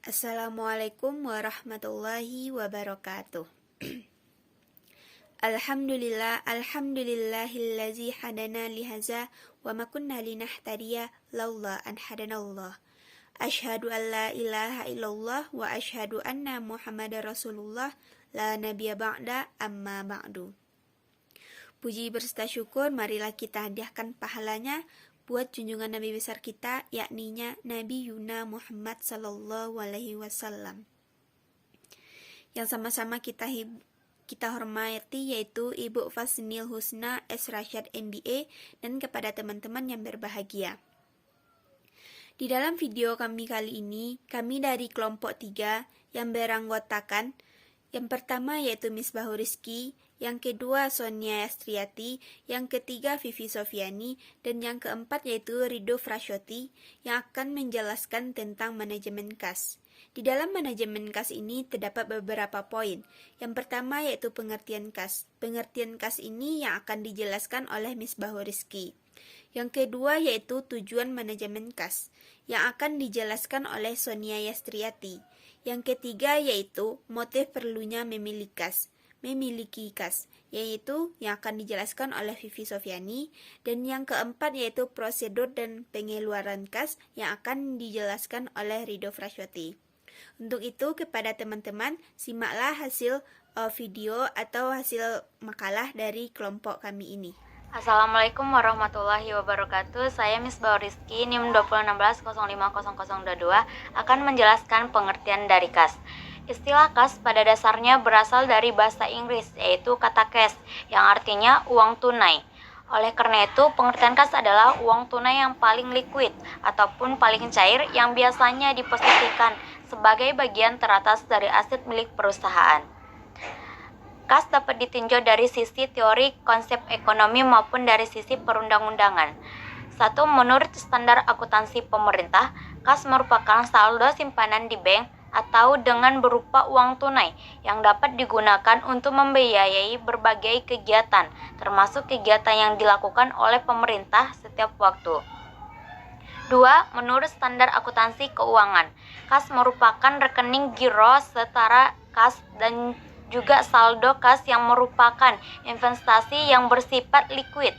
Assalamualaikum warahmatullahi wabarakatuh. Alhamdulillahillazi hadana lihaza wa ma kunna linahtadiya laula an hadanallah. Asyhadu an la ilaha illallah wa asyhadu anna Muhammadar Rasulullah la nabiyya ba'da amma ba'du. Puji berserta syukur marilah kita hadiahkan pahalanya buat junjungan Nabi besar kita, yakninya Nabi Yuna Muhammad sallallahu alaihi wasallam. Yang sama-sama kita hormati yaitu Ibu Fasnil Husna S. Rasyad MBA dan kepada teman-teman yang berbahagia. Di dalam video kami kali ini, kami dari kelompok 3 yang beranggotakan yang pertama yaitu Misbahul Rizki, yang kedua Sonia Yastriati, yang ketiga Vivi Sofiani, dan yang keempat yaitu Rido Frashoti yang akan menjelaskan tentang manajemen kas. Di dalam manajemen kas ini terdapat beberapa poin. Yang pertama yaitu pengertian kas. Pengertian kas ini yang akan dijelaskan oleh Misbahul Rizki. Yang kedua yaitu tujuan manajemen kas yang akan dijelaskan oleh Sonia Yastriati. Yang ketiga yaitu motif perlunya memiliki kas, yaitu yang akan dijelaskan oleh Vivi Sofiani. Dan yang keempat yaitu prosedur dan pengeluaran kas yang akan dijelaskan oleh Rido Frashoti. Untuk itu kepada teman-teman, simaklah hasil video atau hasil makalah dari kelompok kami ini. Assalamualaikum warahmatullahi wabarakatuh. Saya Misbahul Rizki, NIM 2016050022 akan menjelaskan pengertian dari kas. Istilah kas pada dasarnya berasal dari bahasa Inggris, yaitu kata cash, yang artinya uang tunai. Oleh karena itu, pengertian kas adalah uang tunai yang paling liquid ataupun paling cair yang biasanya diposisikan sebagai bagian teratas dari aset milik perusahaan. Kas dapat ditinjau dari sisi teori konsep ekonomi maupun dari sisi perundang-undangan. 1. Menurut standar akuntansi pemerintah, kas merupakan saldo simpanan di bank atau dengan berupa uang tunai yang dapat digunakan untuk membiayai berbagai kegiatan, termasuk kegiatan yang dilakukan oleh pemerintah setiap waktu. 2. Menurut standar akuntansi keuangan, kas merupakan rekening giro setara kas dan juga saldo kas yang merupakan investasi yang bersifat liquid,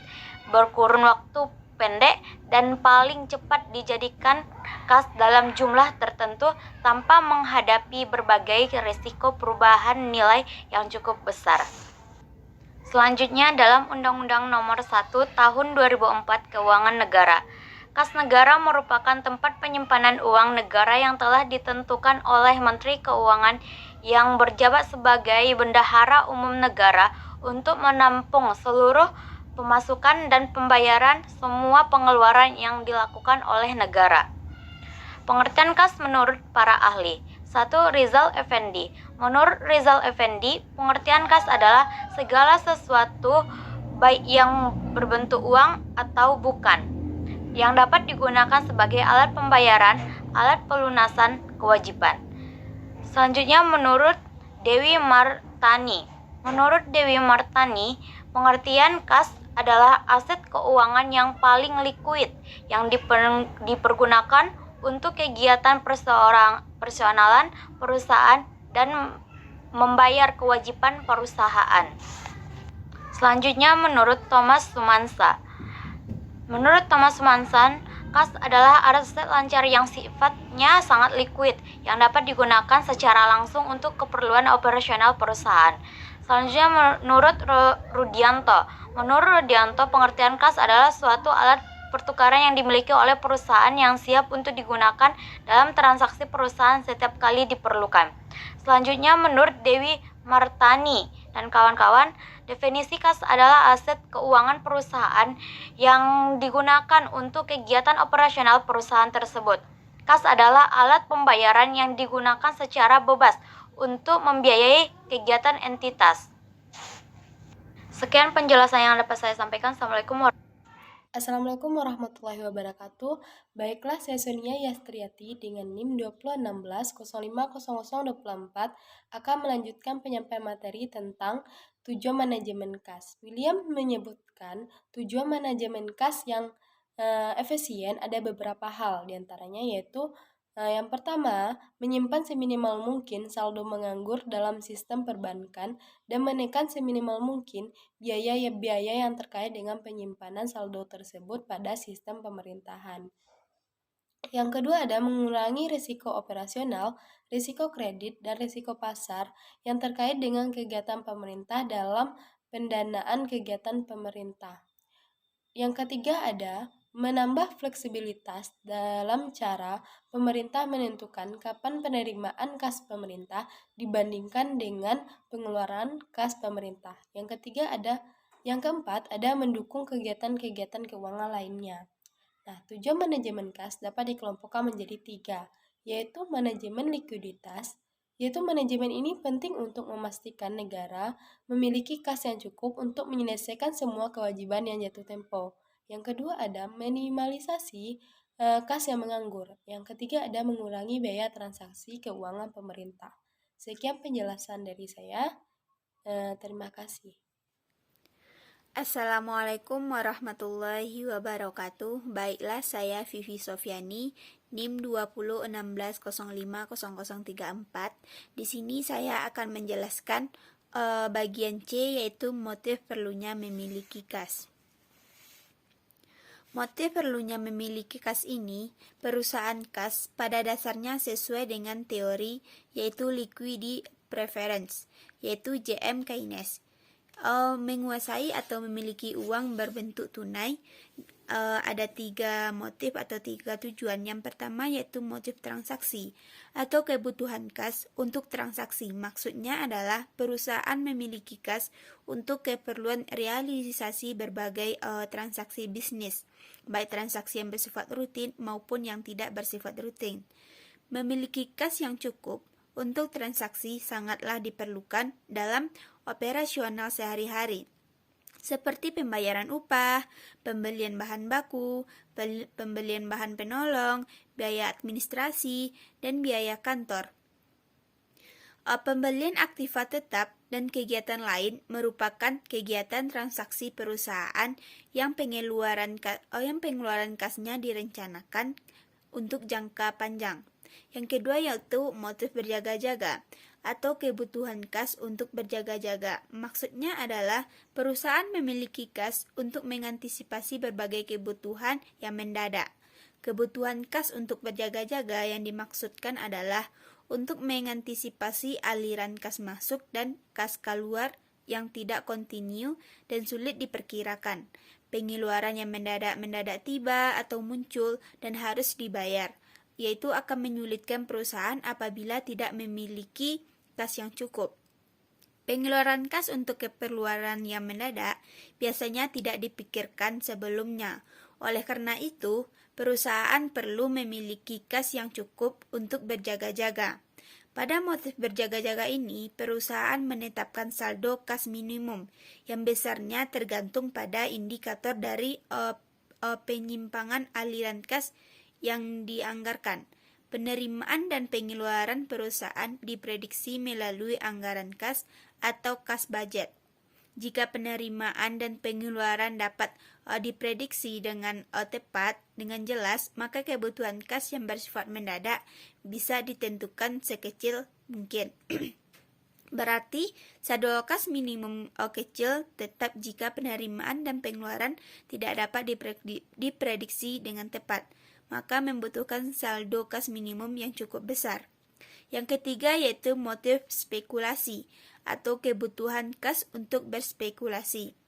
berkurun waktu pendek, dan paling cepat dijadikan kas dalam jumlah tertentu tanpa menghadapi berbagai risiko perubahan nilai yang cukup besar. Selanjutnya dalam Undang-Undang Nomor 1 Tahun 2004 Keuangan Negara. Kas negara merupakan tempat penyimpanan uang negara yang telah ditentukan oleh Menteri Keuangan yang berjabat sebagai bendahara umum negara untuk menampung seluruh pemasukan dan pembayaran semua pengeluaran yang dilakukan oleh negara. Pengertian kas menurut para ahli. 1. Rizal Effendi. Menurut Rizal Effendi, pengertian kas adalah segala sesuatu baik yang berbentuk uang atau bukan, yang dapat digunakan sebagai alat pembayaran, alat pelunasan kewajiban. Selanjutnya menurut Dewi Martani. Menurut Dewi Martani, pengertian kas adalah aset keuangan yang paling liquid yang dipergunakan untuk kegiatan personalan perusahaan dan membayar kewajiban perusahaan. Selanjutnya menurut Thomas Sumansa. Menurut Thomas Sumansa, kas adalah aset lancar yang sifatnya sangat liquid yang dapat digunakan secara langsung untuk keperluan operasional perusahaan. Selanjutnya menurut Rudianto. Menurut Rudianto, pengertian kas adalah suatu alat pertukaran yang dimiliki oleh perusahaan yang siap untuk digunakan dalam transaksi perusahaan setiap kali diperlukan. Selanjutnya menurut Dewi Martani dan kawan-kawan, definisi kas adalah aset keuangan perusahaan yang digunakan untuk kegiatan operasional perusahaan tersebut. Kas adalah alat pembayaran yang digunakan secara bebas untuk membiayai kegiatan entitas. Sekian penjelasan yang dapat saya sampaikan. Assalamualaikum warahmatullahi wabarakatuh. Baiklah, saya Sonia Yastriati dengan NIM 2016050024 akan melanjutkan penyampaian materi tentang tujuan manajemen kas. William menyebutkan tujuan manajemen kas yang efisien ada beberapa hal, diantaranya yaitu Yang pertama, menyimpan seminimal mungkin saldo menganggur dalam sistem perbankan dan menekan seminimal mungkin biaya yang terkait dengan penyimpanan saldo tersebut pada sistem pemerintahan. Yang kedua ada mengurangi risiko operasional, risiko kredit, dan risiko pasar yang terkait dengan kegiatan pemerintah dalam pendanaan kegiatan pemerintah. Yang ketiga ada menambah fleksibilitas dalam cara pemerintah menentukan kapan penerimaan kas pemerintah dibandingkan dengan pengeluaran kas pemerintah. Yang keempat ada mendukung kegiatan-kegiatan keuangan lainnya. Nah, tujuan manajemen kas dapat dikelompokkan menjadi 3, yaitu manajemen likuiditas, yaitu manajemen ini penting untuk memastikan negara memiliki kas yang cukup untuk menyelesaikan semua kewajiban yang jatuh tempo. Yang kedua ada minimalisasi kas yang menganggur. Yang ketiga ada mengurangi biaya transaksi keuangan pemerintah. Sekian penjelasan dari saya. Terima kasih. Assalamualaikum warahmatullahi wabarakatuh. Baiklah, saya Vivi Sofiani, NIM 2016050034. Di sini saya akan menjelaskan bagian C, yaitu motif perlunya memiliki kas. Motif perlunya memiliki kas ini, perusahaan kas pada dasarnya sesuai dengan teori yaitu liquidity preference, yaitu J.M. Keynes. Menguasai atau memiliki uang berbentuk tunai. Ada 3 motif atau 3 tujuan. Yang pertama yaitu motif transaksi atau kebutuhan kas untuk transaksi. Maksudnya adalah perusahaan memiliki kas untuk keperluan realisasi berbagai transaksi bisnis, baik transaksi yang bersifat rutin maupun yang tidak bersifat rutin. Memiliki kas yang cukup untuk transaksi sangatlah diperlukan dalam operasional sehari-hari, seperti pembayaran upah, pembelian bahan baku, pembelian bahan penolong, biaya administrasi, dan biaya kantor. Pembelian aktiva tetap dan kegiatan lain merupakan kegiatan transaksi perusahaan yang pengeluaran kasnya direncanakan untuk jangka panjang. Yang kedua yaitu motif berjaga-jaga atau kebutuhan kas untuk berjaga-jaga. Maksudnya adalah perusahaan memiliki kas untuk mengantisipasi berbagai kebutuhan yang mendadak. Kebutuhan kas untuk berjaga-jaga yang dimaksudkan adalah untuk mengantisipasi aliran kas masuk dan kas keluar yang tidak kontinu dan sulit diperkirakan. Pengeluaran yang mendadak tiba atau muncul dan harus dibayar, yaitu akan menyulitkan perusahaan apabila tidak memiliki kas yang cukup. Pengeluaran kas untuk keperluan yang mendadak biasanya tidak dipikirkan sebelumnya. Oleh karena itu, perusahaan perlu memiliki kas yang cukup untuk berjaga-jaga. Pada motif berjaga-jaga ini, perusahaan menetapkan saldo kas minimum yang besarnya tergantung pada indikator dari penyimpangan aliran kas yang dianggarkan. Penerimaan dan pengeluaran perusahaan diprediksi melalui anggaran kas atau kas budget. Jika penerimaan dan pengeluaran dapat diprediksi dengan tepat, dengan jelas, maka kebutuhan kas yang bersifat mendadak bisa ditentukan sekecil mungkin. Berarti saldo kas minimum kecil tetap jika penerimaan dan pengeluaran tidak dapat diprediksi dengan tepat, maka membutuhkan saldo kas minimum yang cukup besar. Yang ketiga yaitu motif spekulasi atau kebutuhan kas untuk berspekulasi.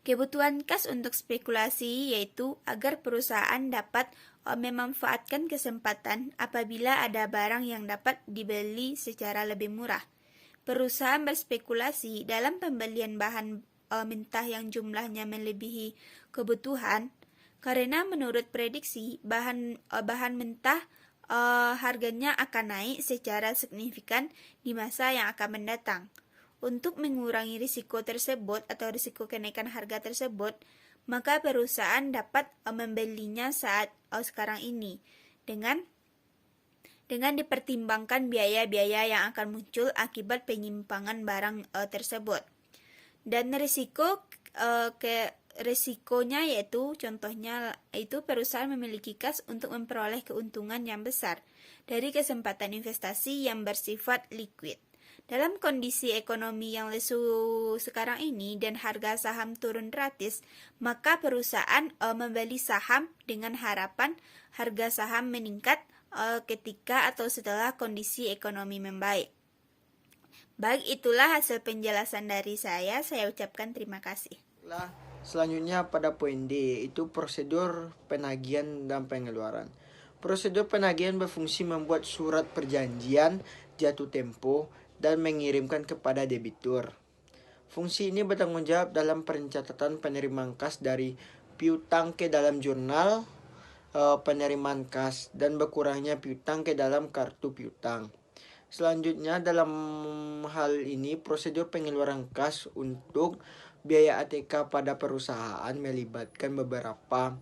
Kebutuhan kas untuk spekulasi yaitu agar perusahaan dapat memanfaatkan kesempatan apabila ada barang yang dapat dibeli secara lebih murah. Perusahaan berspekulasi dalam pembelian bahan mentah yang jumlahnya melebihi kebutuhan, karena menurut prediksi bahan mentah harganya akan naik secara signifikan di masa yang akan mendatang. Untuk mengurangi risiko tersebut atau risiko kenaikan harga tersebut, maka perusahaan dapat membelinya saat sekarang ini dengan dipertimbangkan biaya-biaya yang akan muncul akibat penyimpangan barang tersebut. Dan resikonya yaitu contohnya itu perusahaan memiliki kas untuk memperoleh keuntungan yang besar dari kesempatan investasi yang bersifat liquid. Dalam kondisi ekonomi yang lesu sekarang ini dan harga saham turun drastis, maka perusahaan membeli saham dengan harapan harga saham meningkat ketika atau setelah kondisi ekonomi membaik. Baik, itulah hasil penjelasan dari saya. Saya ucapkan terima kasih. Selanjutnya pada poin D, itu prosedur penagihan dan pengeluaran. Prosedur penagihan berfungsi membuat surat perjanjian jatuh tempo dan mengirimkan kepada debitur. Fungsi ini bertanggung jawab dalam pencatatan penerimaan kas dari piutang ke dalam jurnal penerimaan kas dan berkurangnya piutang ke dalam kartu piutang. Selanjutnya dalam hal ini prosedur pengeluaran kas untuk biaya ATK pada perusahaan melibatkan beberapa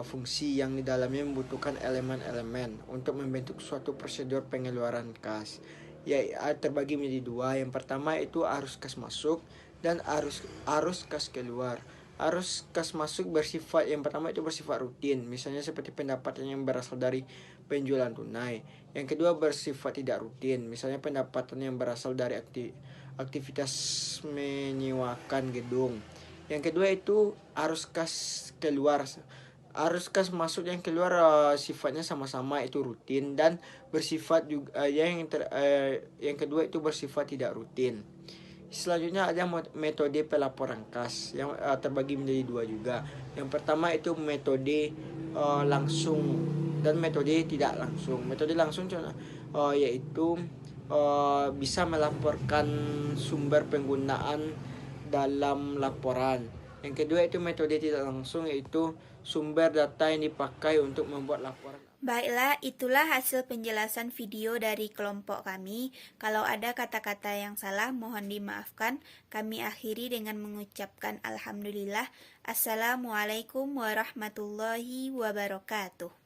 fungsi yang di dalamnya membutuhkan elemen-elemen untuk membentuk suatu prosedur pengeluaran kas. Ya, terbagi menjadi dua. Yang pertama itu arus kas masuk dan arus kas keluar. Arus kas masuk yang pertama itu bersifat rutin, misalnya seperti pendapatan yang berasal dari penjualan tunai. Yang kedua bersifat tidak rutin, misalnya pendapatan yang berasal dari aktivitas menyewakan gedung. Yang kedua itu arus kas keluar. Arus kas masuk yang keluar sifatnya sama-sama itu rutin dan bersifat juga yang kedua itu bersifat tidak rutin. Selanjutnya ada metode pelaporan kas yang terbagi menjadi dua juga. Yang pertama itu metode langsung dan metode tidak langsung. Metode langsung yaitu bisa melaporkan sumber penggunaan dalam laporan. Yang kedua itu metode tidak langsung, yaitu sumber data yang dipakai untuk membuat laporan. Baiklah, itulah hasil penjelasan video dari kelompok kami. Kalau ada kata-kata yang salah, mohon dimaafkan. Kami akhiri dengan mengucapkan Alhamdulillah. Assalamualaikum warahmatullahi wabarakatuh.